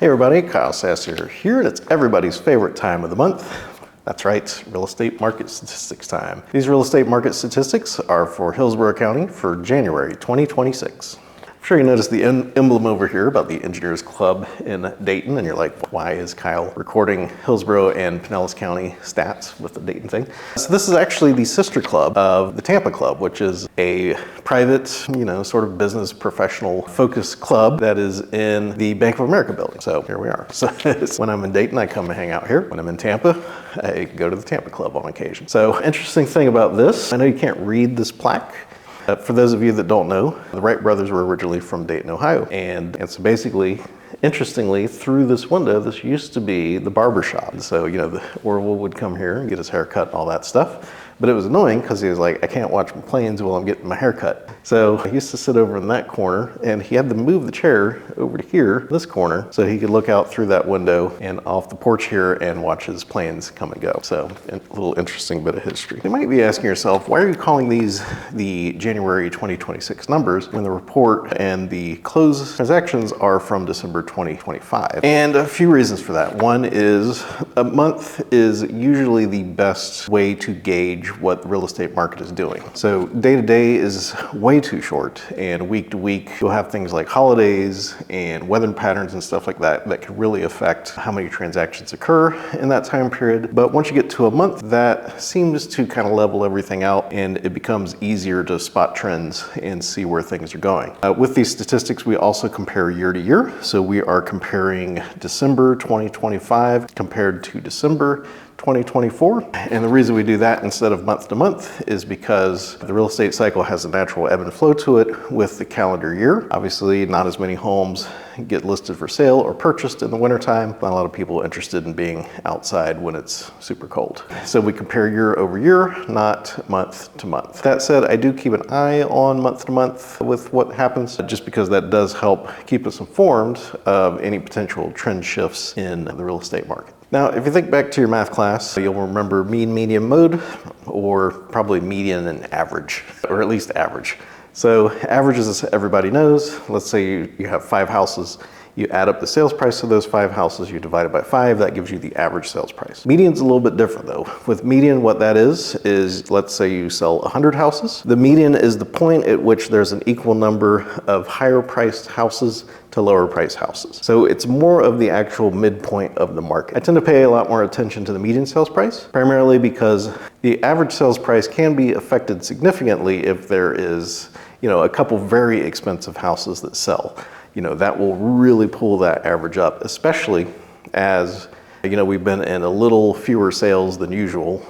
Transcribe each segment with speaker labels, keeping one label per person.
Speaker 1: Hey everybody, Kyle Sasser here, and it's everybody's favorite time of the month. That's right, real estate market statistics time. These real estate market statistics are for Hillsborough County for January 2026. I'm sure you noticed the emblem over here about the Engineers Club in Dayton, and you're like, why is Kyle recording Hillsborough and Pinellas County stats with the Dayton thing? So this is actually the sister club of the Tampa Club, which is a private, sort of business professional focus club that is in the Bank of America building. So here we are. So when I'm in Dayton, I come and hang out here. When I'm in Tampa, I go to the Tampa Club on occasion. So interesting thing about this, I know you can't read this plaque. For those of you that don't know, the Wright brothers were originally from Dayton, Ohio. And so basically, interestingly, through this window, this used to be the barber shop. So, the Orville would come here and get his hair cut and all that stuff. But it was annoying because he was like, I can't watch my planes while I'm getting my hair cut. So he used to sit over in that corner, and he had to move the chair over to here, this corner, so he could look out through that window and off the porch here and watch his planes come and go. So a little interesting bit of history. You might be asking yourself, why are you calling these the January 2026 numbers when the report and the closed transactions are from December 2025? And a few reasons for that. One is a month is usually the best way to gauge what the real estate market is doing. So day to day is way too short, and week to week you'll have things like holidays and weather patterns and stuff like that that can really affect how many transactions occur in that time period. But once you get to a month, that seems to kind of level everything out, and it becomes easier to spot trends and see where things are going. With these statistics, we also compare year to year. So we are comparing December 2025 compared to December 2024. And the reason we do that instead of month to month is because the real estate cycle has a natural ebb and flow to it with the calendar year. Obviously, not as many homes get listed for sale or purchased in the wintertime. Not a lot of people interested in being outside when it's super cold. So we compare year over year, not month to month. That said, I do keep an eye on month to month with what happens, just because that does help keep us informed of any potential trend shifts in the real estate market. Now, if you think back to your math class, you'll remember mean, median, mode, or probably median and average, or at least average. So averages, as everybody knows, let's say you have 5 houses. You add up the sales price of those 5 houses, you divide it by 5, that gives you the average sales price. Median's a little bit different though. With median, what that is let's say you sell 100 houses. The median is the point at which there's an equal number of higher priced houses to lower price houses. So it's more of the actual midpoint of the market. I tend to pay a lot more attention to the median sales price, primarily because the average sales price can be affected significantly if there is, a couple very expensive houses that sell. That will really pull that average up, especially as we've been in a little fewer sales than usual,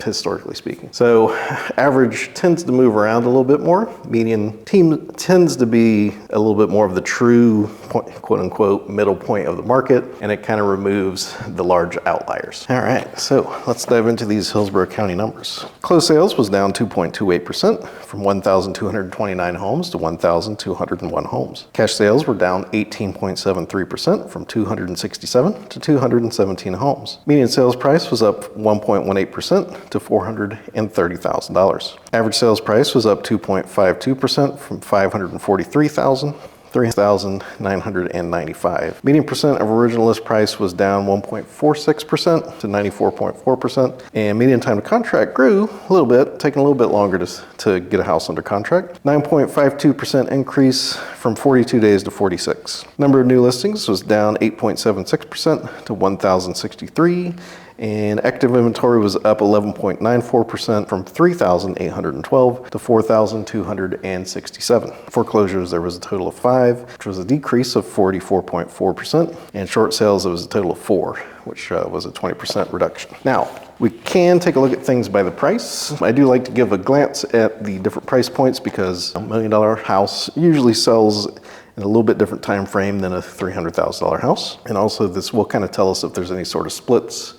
Speaker 1: historically speaking. So average tends to move around a little bit more. Median tends to be a little bit more of the true quote unquote middle point of the market, and it kind of removes the large outliers. All right, so let's dive into these Hillsborough County numbers. Closed sales was down 2.28% from 1,229 homes to 1,201 homes. Cash sales were down 18.73% from 267 to 217 homes. Median sales price was up 1.18% to $430,000. Average sales price was up 2.52% from $543,000. $3,995. Median percent of original list price was down 1.46% to 94.4%, and median time to contract grew a little bit, taking a little bit longer to get a house under contract. 9.52% increase from 42 days to 46. Number of new listings was down 8.76% to 1,063. And active inventory was up 11.94% from 3,812 to 4,267. Foreclosures, there was a total of 5, which was a decrease of 44.4%. And short sales, there was a total of 4, which was a 20% reduction. Now, we can take a look at things by the price. I do like to give a glance at the different price points because a $1 million house usually sells in a little bit different time frame than a $300,000 house. And also this will kind of tell us if there's any sort of splits,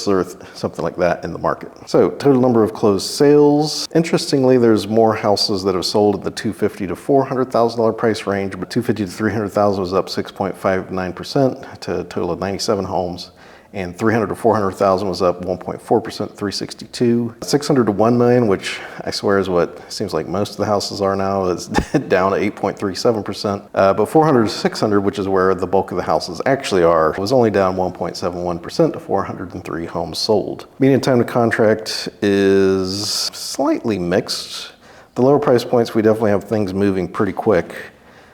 Speaker 1: or something like that in the market. So total number of closed sales. Interestingly, there's more houses that have sold in the $250,000 to $400,000 price range, but $250,000 to $300,000 was up 6.59% to a total of 97 homes. and 300 to 400,000 was up 1.4%, 362. 600 to 1 million, which I swear is what seems like most of the houses are now, is down to 8.37%. But 400 to 600, which is where the bulk of the houses actually are, was only down 1.71% to 403 homes sold. Median time to contract is slightly mixed. The lower price points, we definitely have things moving pretty quick.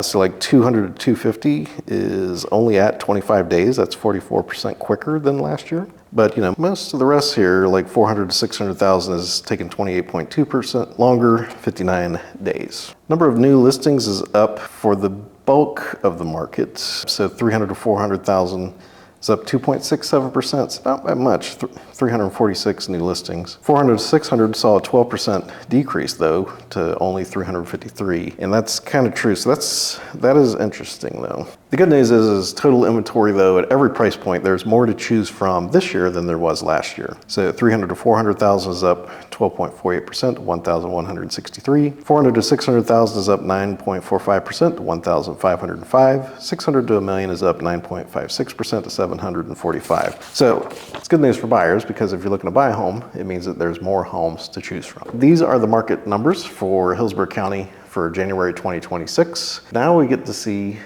Speaker 1: So like 200 to 250 is only at 25 days. That's 44% quicker than last year. But you know, most of the rest here, like 400 to 600,000, is taking 28.2% longer, 59 days. Number of new listings is up for the bulk of the market. So 300 to 400,000 is up 2.67%. It's not by much, 346 new listings. 400 to 600 saw a 12% decrease though, to only 353. And that's kind of true. So that is interesting though. The good news is total inventory though, at every price point, there's more to choose from this year than there was last year. So 300 to 400,000 is up 12.48% to 1,163. 400 to 600,000 is up 9.45% to 1,505. 600 to a million is up 9.56% to 745. So it's good news for buyers, because if you're looking to buy a home, it means that there's more homes to choose from. These are the market numbers for Hillsborough County for January 2026. Now we get to see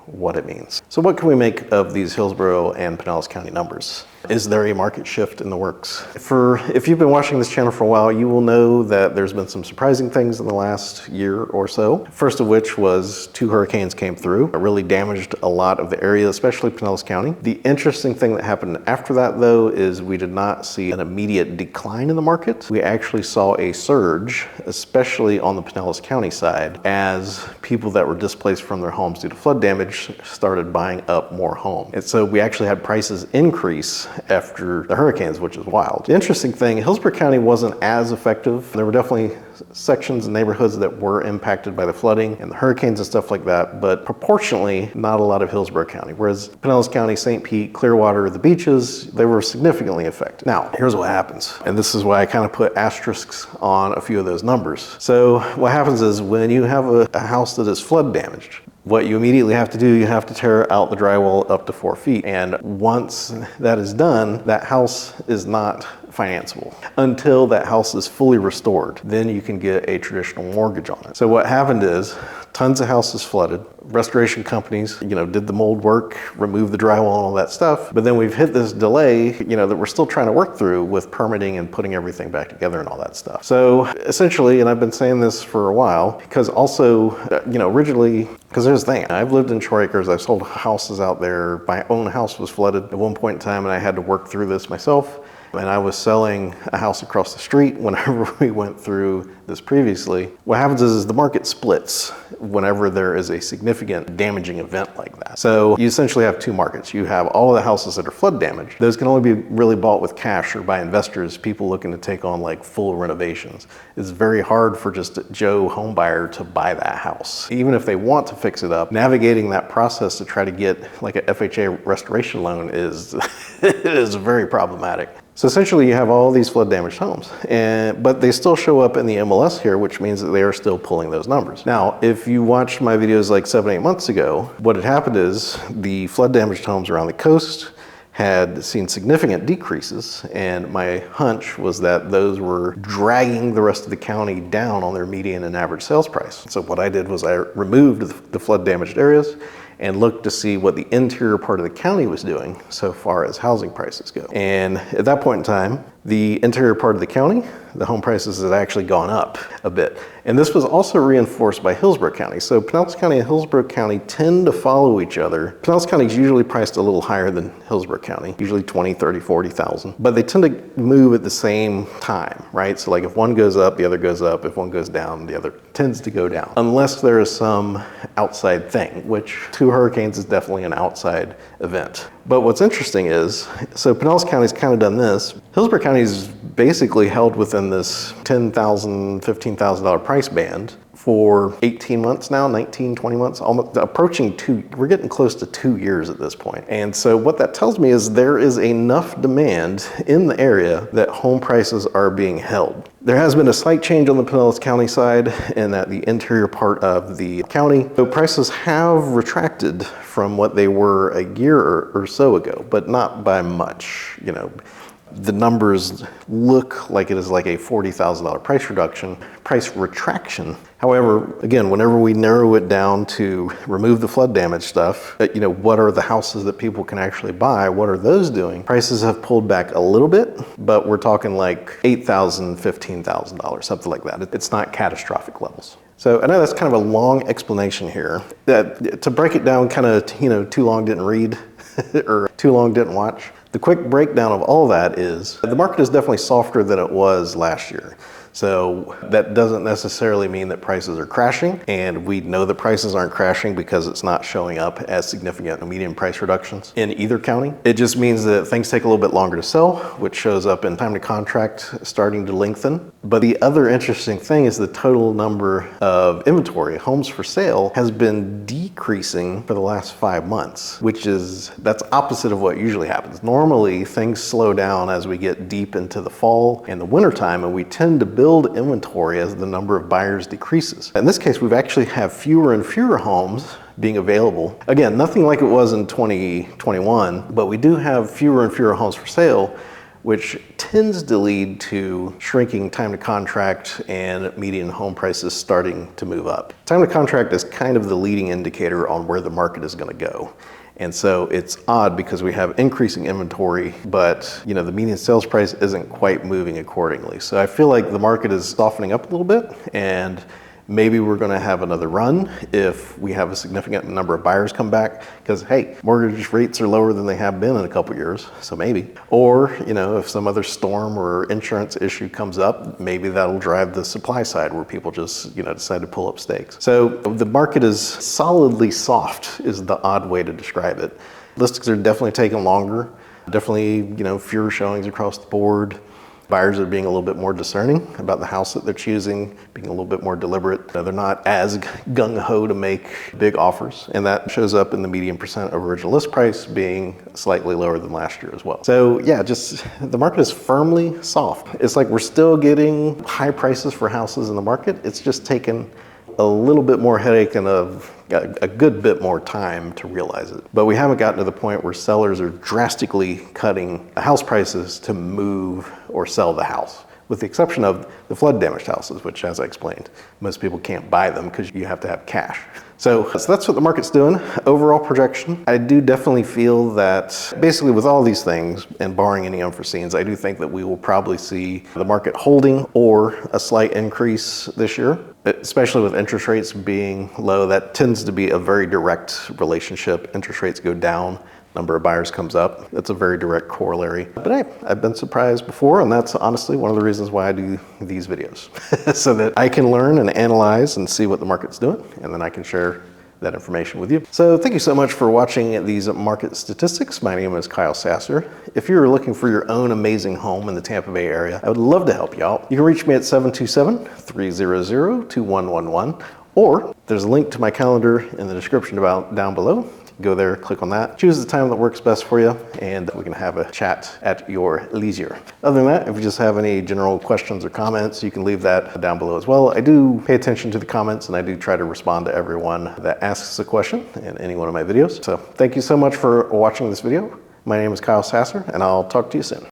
Speaker 1: what it means. So what can we make of these Hillsborough and Pinellas County numbers? Is there a market shift in the works? If you've been watching this channel for a while, you will know that there's been some surprising things in the last year or so. First of which was 2 hurricanes came through. It really damaged a lot of the area, especially Pinellas County. The interesting thing that happened after that though is we did not see an immediate decline in the market. We actually saw a surge, especially on the Pinellas County side, as people that were displaced from their homes due to flood damage started buying up more homes. And so we actually had prices increase after the hurricanes, which is wild. The interesting thing, Hillsborough County wasn't as effective. There were definitely sections and neighborhoods that were impacted by the flooding and the hurricanes and stuff like that, but proportionally, not a lot of Hillsborough County. Whereas Pinellas County, St. Pete, Clearwater, the beaches, they were significantly affected. Now, here's what happens. And this is why I kind of put asterisks on a few of those numbers. So what happens is when you have a house that is flood damaged, what you immediately have to do, you have to tear out the drywall up to 4 feet. And once that is done, that house is not financeable until that house is fully restored. Then you can get a traditional mortgage on it. So what happened is tons of houses flooded. Restoration companies, did the mold work, removed the drywall and all that stuff. But then we've hit this delay, that we're still trying to work through with permitting and putting everything back together and all that stuff. So essentially, and I've been saying this for a while, because also, originally, because there's the thing, I've lived in Shore Acres, I've sold houses out there. My own house was flooded at one point in time and I had to work through this myself. And I was selling a house across the street whenever we went through this previously. What happens is the market splits whenever there is a significant damaging event like that. So you essentially have 2 markets. You have all of the houses that are flood damaged. Those can only be really bought with cash or by investors, people looking to take on like full renovations. It's very hard for just a Joe home buyer to buy that house. Even if they want to fix it up, navigating that process to try to get like a FHA restoration loan is, is very problematic. So essentially you have all these flood damaged homes, but they still show up in the MLS here, which means that they are still pulling those numbers. Now, if you watched my videos like 7-8 months ago, what had happened is the flood damaged homes around the coast had seen significant decreases, and my hunch was that those were dragging the rest of the county down on their median and average sales price. So what I did was I removed the flood damaged areas and looked to see what the interior part of the county was doing so far as housing prices go. And at that point in time, the interior part of the county, the home prices had actually gone up a bit. And this was also reinforced by Hillsborough County. So Pinellas County and Hillsborough County tend to follow each other. Pinellas County is usually priced a little higher than Hillsborough County, usually 20, 30, 40,000. But they tend to move at the same time, right? So like if one goes up, the other goes up. If one goes down, the other tends to go down. Unless there is some outside thing, which 2 hurricanes is definitely an outside event. But what's interesting is, so Pinellas County's kind of done this. Hillsborough County's basically held within this $10,000, $15,000 price band for 18 months now, 19, 20 months, almost approaching 2, we're getting close to 2 years at this point. And so what that tells me is there is enough demand in the area that home prices are being held. There has been a slight change on the Pinellas County side in that the interior part of the county, so prices have retracted from what they were a year or so ago, but not by much. You know, the numbers look like it is like a $40,000 price retraction. However, again, whenever we narrow it down to remove the flood damage stuff, you know, what are the houses that people can actually buy? What are those doing? Prices have pulled back a little bit, but we're talking like $8,000, $15,000, something like that. It's not catastrophic levels. So I know that's kind of a long explanation here. To break it down kind of, you know, too long didn't read or too long didn't watch. The quick breakdown of all that is the market is definitely softer than it was last year. So that doesn't necessarily mean that prices are crashing, and we know that prices aren't crashing because it's not showing up as significant median price reductions in either county. It just means that things take a little bit longer to sell, which shows up in time to contract starting to lengthen. But the other interesting thing is the total number of inventory, homes for sale, has been decreasing for the last 5 months, that's opposite of what usually happens. Normally, things slow down as we get deep into the fall and the wintertime, and we tend to build inventory as the number of buyers decreases. In this case, we've actually have fewer and fewer homes being available. Again, nothing like it was in 2021, but we do have fewer and fewer homes for sale, which tends to lead to shrinking time to contract and median home prices starting to move up. Time to contract is kind of the leading indicator on where the market is going to go. And so it's odd because we have increasing inventory, but you know, the median sales price isn't quite moving accordingly. So I feel like the market is softening up a little bit, and maybe we're going to have another run if we have a significant number of buyers come back, because hey, mortgage rates are lower than they have been in a couple years, so maybe. Or, you know, if some other storm or insurance issue comes up, maybe that'll drive the supply side where people just, you know, decide to pull up stakes. So the market is solidly soft is the odd way to describe it. Listings are definitely taking longer, definitely, you know, fewer showings across the board. Buyers are being a little bit more discerning about the house that they're choosing, being a little bit more deliberate. They're not as gung-ho to make big offers, and that shows up in the median percent of original list price being slightly lower than last year as well. So yeah, just the market is firmly soft. It's like we're still getting high prices for houses in the market. It's just taken a little bit more headache and a good bit more time to realize it. But we haven't gotten to the point where sellers are drastically cutting house prices to move or sell the house, with the exception of the flood damaged houses, which, as I explained, most people can't buy them because you have to have cash. So that's what the market's doing. Overall projection, I do definitely feel that basically with all these things, and barring any unforeseens, I do think that we will probably see the market holding or a slight increase this year, especially with interest rates being low. That tends to be a very direct relationship. Interest rates go down, number of buyers comes up. That's a very direct corollary. But hey, I've been surprised before, and that's honestly one of the reasons why I do these videos, so that I can learn and analyze and see what the market's doing, and then I can share that information with you. So thank you so much for watching these market statistics. My name is Kyle Sasser. If you're looking for your own amazing home in the Tampa Bay area, I would love to help you out. You can reach me at 727-300-2111, or there's a link to my calendar in the description down below. Go there, click on that, choose the time that works best for you, and we can have a chat at your leisure. Other than that, if you just have any general questions or comments, you can leave that down below as well. I do pay attention to the comments, and I do try to respond to everyone that asks a question in any one of my videos. So thank you so much for watching this video. My name is Kyle Sasser, and I'll talk to you soon.